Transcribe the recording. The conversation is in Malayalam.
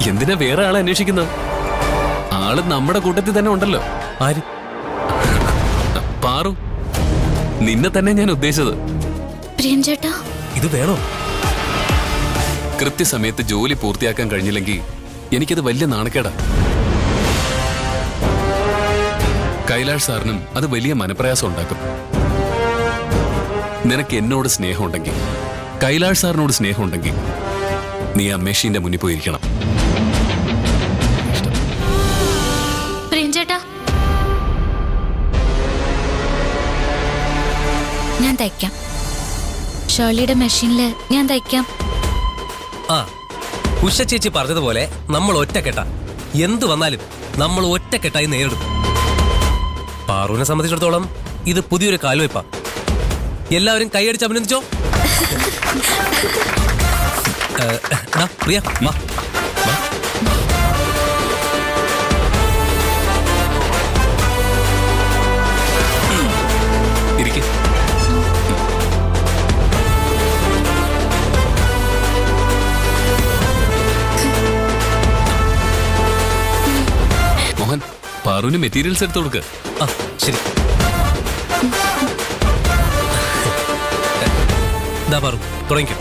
എന്തിനാ വേറെ ആളെ അന്വേഷിക്കുന്നത്? ആള് നമ്മുടെ കൂട്ടത്തിൽ തന്നെ ഉണ്ടല്ലോ. ആര്? പാറു. നിന്നെ തന്നെ ഞാൻ ഉദ്ദേശിച്ചത്. പ്രിയൻ ചേട്ടാ, ഇത് വേണോ? കൃത്യസമയത്ത് ജോലി പൂർത്തിയാക്കാൻ കഴിഞ്ഞില്ലെങ്കിൽ എനിക്കത് വലിയ നാണക്കേടാ. കൈലാഷ് സാറിനും അത് വലിയ മനപ്രയാസം ഉണ്ടാക്കും. നിനക്ക് എന്നോട് സ്നേഹമുണ്ടെങ്കിൽ, കൈലാഷ് സാറിനോട് സ്നേഹമുണ്ടെങ്കിൽ നീ ആ മെഷീന്റെ മുന്നിൽ പോയിരിക്കണം. പ്രിയൻ ചേട്ടാ, ഞാൻ തയ്ക്കാം. ഷേർലിയുടെ മെഷീനില് ഞാൻ തയ്ക്കാം. ആ, ഉഷ ചേച്ചി പറഞ്ഞതുപോലെ നമ്മൾ ഒറ്റക്കെട്ട. എന്തു വന്നാലും നമ്മൾ ഒറ്റക്കെട്ടായി നേരിടും. പാറുവിനെ സംബന്ധിച്ചിടത്തോളം ഇത് പുതിയൊരു കാൽവയ്പാ. എല്ലാവരും കൈയടിച്ച് അഭിനന്ദിച്ചോ. പ്രിയ വാ. ഇരിക്ക്. മോഹൻ, പാറുവിന് മെറ്റീരിയൽസ് എടുത്തു കൊടുക്ക്. ആ ശരി. പാറു തുടങ്ങിക്കോ.